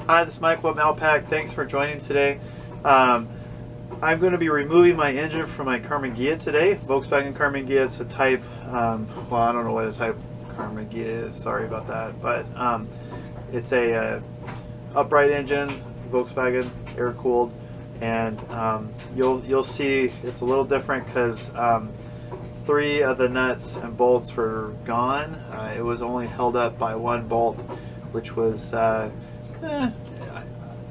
Hi, this is Mike with Mountpac. Thanks for joining today. Um, I'm going to be removing my engine from my Karmann Ghia today. Volkswagen Karmann Ghia. It's a type, well, I don't know what a type Karmann Ghia is. Sorry about that. But it's a upright engine, Volkswagen, air cooled, and you'll see it's a little different because three of the nuts and bolts were gone. It was only held up by one bolt, which was eh,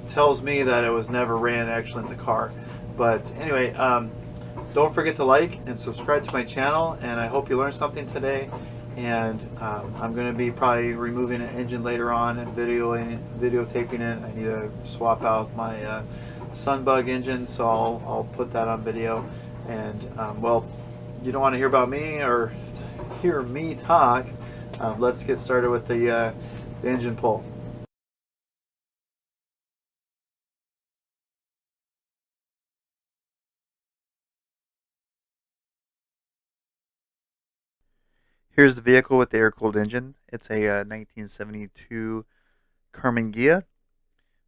tells me that it was never ran actually in the car. But anyway, don't forget to like and subscribe to my channel, and I hope you learned something today. And I'm going to be probably removing an engine later on and videotaping it. I need to swap out my Sunbug engine, so I'll put that on video. And well, you don't want to hear about me or hear me talk. Let's get started with the engine pull. Here's the vehicle with the air-cooled engine. It's a 1972 Karmann Ghia.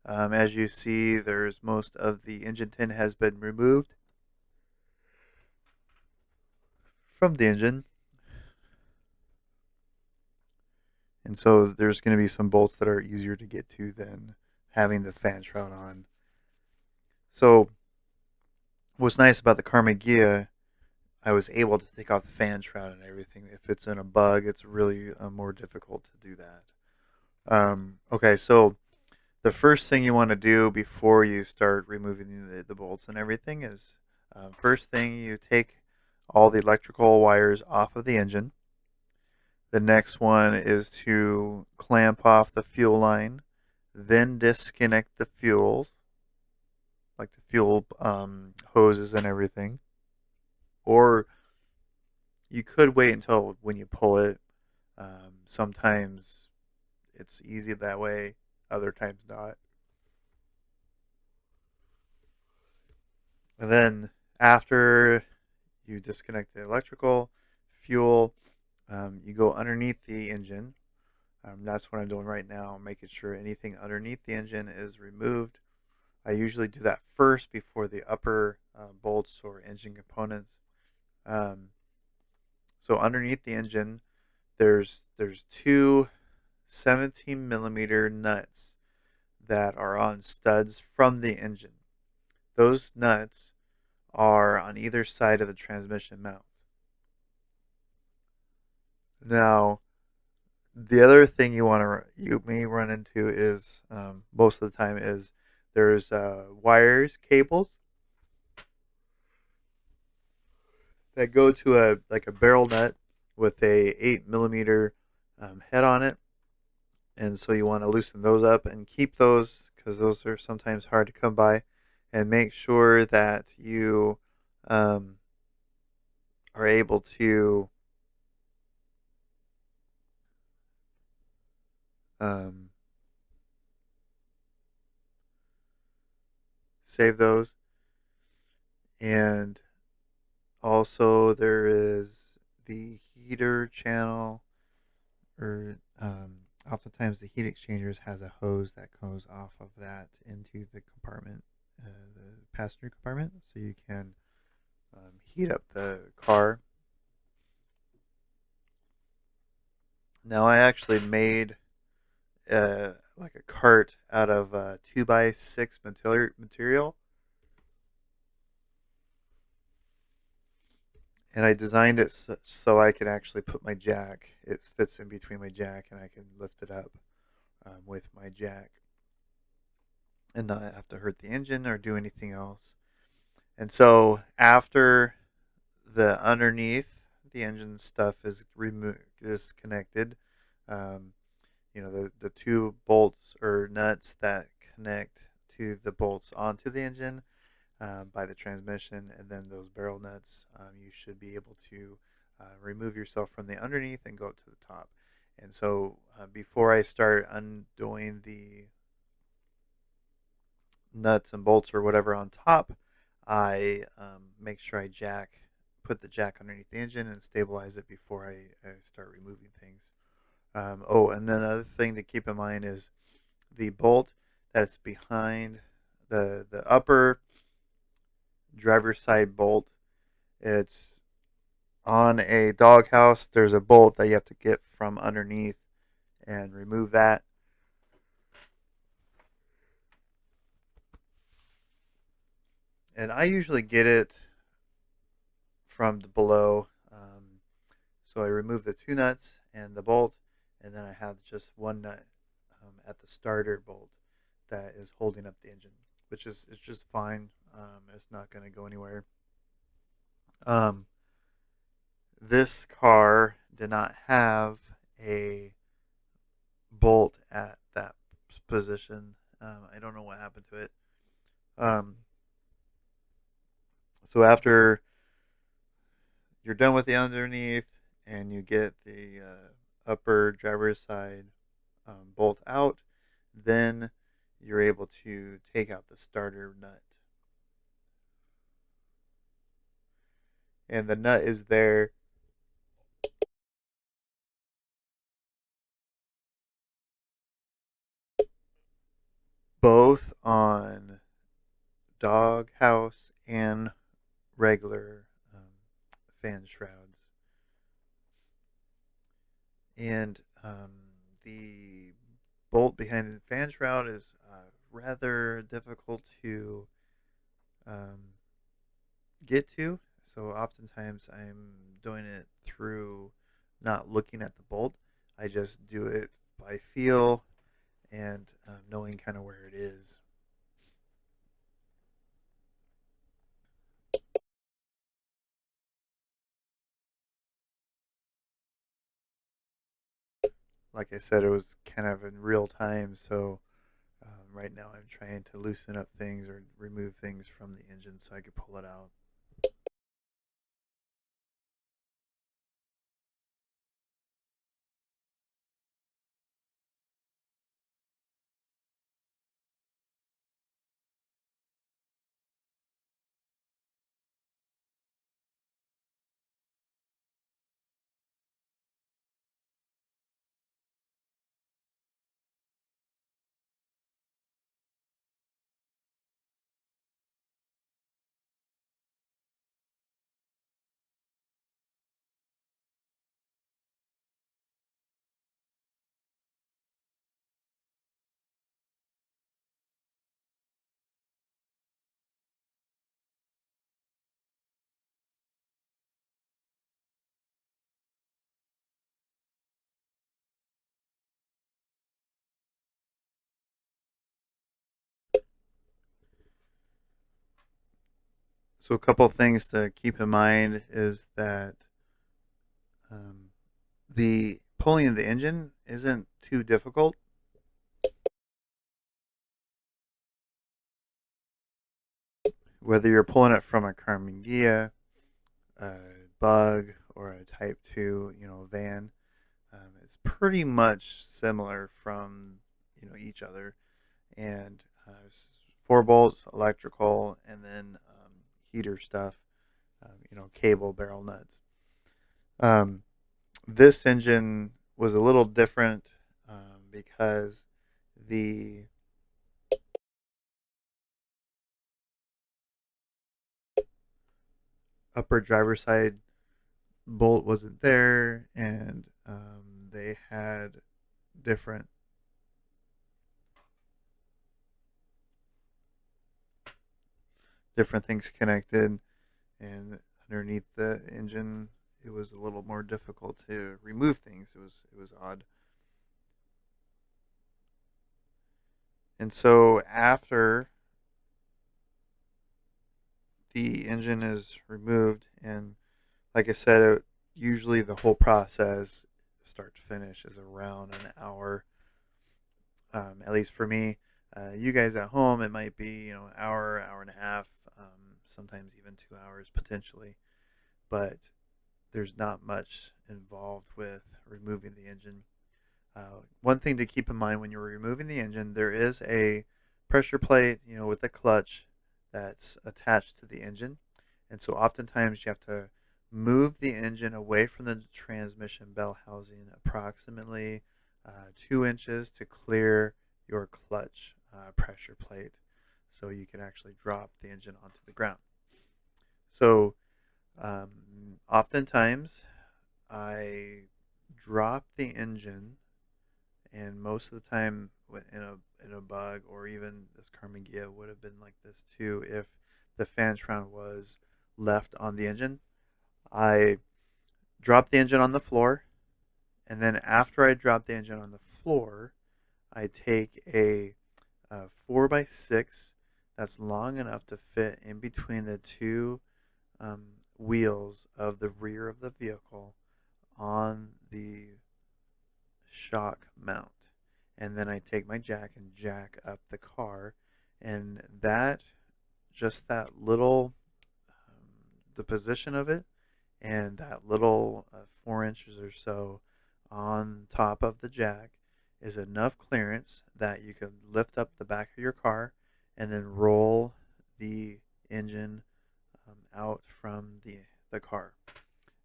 As you see, there's most of the engine tin has been removed from the engine, and so there's going to be some bolts that are easier to get to than having the fan shroud on. So what's nice about the Karmann Ghia, I was able to take off the fan shroud and everything. If it's in a bug, it's really more difficult to do that. Okay, so the first thing you want to do before you start removing the bolts and everything is first thing you take all the electrical wires off of the engine. The next one is to clamp off the fuel line, then disconnect the fuels, like the fuel hoses and everything. Or you could wait until when you pull it. Sometimes it's easy that way, other times not. And then after you disconnect the electrical, fuel, you go underneath the engine. That's what I'm doing right now, making sure anything underneath the engine is removed. I usually do that first before the upper bolts or engine components. Um, so underneath the engine, there's two 17 millimeter nuts that are on studs from the engine. Those nuts are on either side of the transmission mount. Now, the other thing you may run into is most of the time is there's wires, cables that go to a like a barrel nut with a 8 millimeter head on it, and so you want to loosen those up and keep those because those are sometimes hard to come by, and make sure that you um, are able to um, save those. And also there is the heater channel, or oftentimes the heat exchangers has a hose that goes off of that into the compartment, the passenger compartment, so you can heat up the car. Now I actually made like a cart out of 2x6 material, and I designed it so I can actually put my jack. It fits in between my jack, and I can lift it up with my jack and not have to hurt the engine or do anything else. And so after the underneath the engine stuff is removed, disconnected, um, the two bolts or nuts that connect to the bolts onto the engine by the transmission, and then those barrel nuts, you should be able to remove yourself from the underneath and go up to the top. And so before I start undoing the nuts and bolts or whatever on top, I make sure put the jack underneath the engine and stabilize it before I start removing things. Oh, and another thing to keep in mind is the bolt that's behind the upper driver's side bolt. It's on a doghouse. There's a bolt that you have to get from underneath and remove that. And I usually get it from below. So I remove the two nuts and the bolt, and then I have just one nut at the starter bolt that is holding up the engine, which is it's just fine. It's not going to go anywhere. Um, this car did not have a bolt at that position. I don't know what happened to it. Um, so after you're done with the underneath and you get the upper driver's side bolt out, then you're able to take out the starter nut. And the nut is there both on dog house and regular fan shrouds. And the bolt behind the fan shroud is rather difficult to um, get to. So oftentimes I'm doing it through not looking at the bolt. I just do it by feel and knowing kind of where it is. Like I said, it was kind of in real time. So right now I'm trying to loosen up things or remove things from the engine so I could pull it out. So a couple of things to keep in mind is that um, the pulling of the engine isn't too difficult. Whether you're pulling it from a Carmangia, a Bug, or a Type 2, van, it's pretty much similar from, each other. And 4 bolts, electrical, and then heater stuff, cable, barrel nuts. Um, this engine was a little different because the upper driver's side bolt wasn't there, and they had different different things connected, and underneath the engine, it was a little more difficult to remove things. It was odd, and so after the engine is removed, and like I said, usually the whole process, start to finish, is around an hour. At least for me. You guys at home, it might be an hour, hour and a half, sometimes even 2 hours potentially. But there's not much involved with removing the engine. One thing to keep in mind when you're removing the engine, there is a pressure plate, with a clutch that's attached to the engine, and so oftentimes you have to move the engine away from the transmission bell housing approximately 2 inches to clear your clutch pressure plate, so you can actually drop the engine onto the ground. So um, oftentimes I drop the engine, and most of the time in a bug, or even this Karmann Ghia would have been like this too if the fan shroud was left on the engine. I drop the engine on the floor, and then after I drop the engine on the floor, I take a 4x6 that's long enough to fit in between the two wheels of the rear of the vehicle on the shock mount. And then I take my jack and jack up the car, and just that little, the position of it, and that little 4 inches or so on top of the jack is enough clearance that you can lift up the back of your car and then roll the engine out from the car.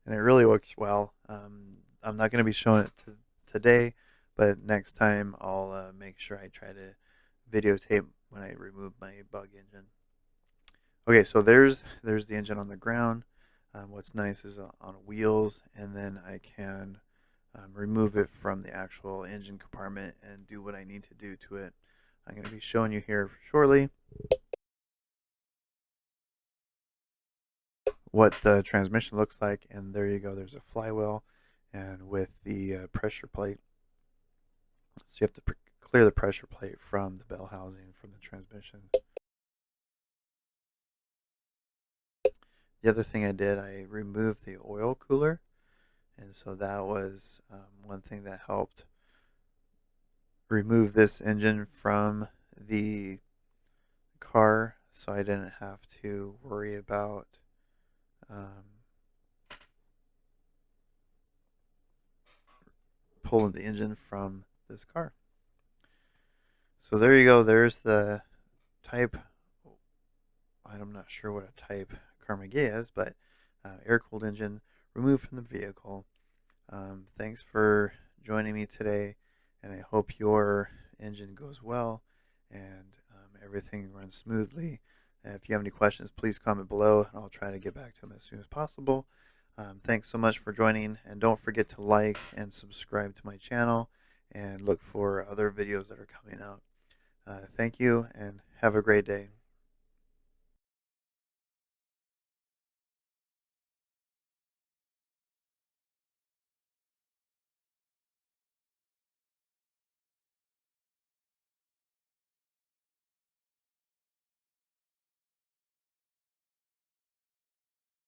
And it really works well. I'm not going to be showing it today, but next time I'll make sure I try to videotape when I remove my bug engine. Okay, so there's the engine on the ground. What's nice is on wheels, and then I can remove it from the actual engine compartment and do what I need to do to it. I'm going to be showing you here shortly what the transmission looks like, and there you go. There's a flywheel, and with the pressure plate. So you have to clear the pressure plate from the bell housing from the transmission. The other thing I did, I removed the oil cooler, and so that was one thing that helped remove this engine from the car, so I didn't have to worry about pulling the engine from this car. So there you go. There's the type. I'm not sure what a type Karmann Ghia is, but air-cooled engine removed from the vehicle. Thanks for joining me today, and I hope your engine goes well and everything runs smoothly. If you have any questions, please comment below, and I'll try to get back to them as soon as possible. Thanks so much for joining, and don't forget to like and subscribe to my channel and look for other videos that are coming out. Thank you, and have a great day.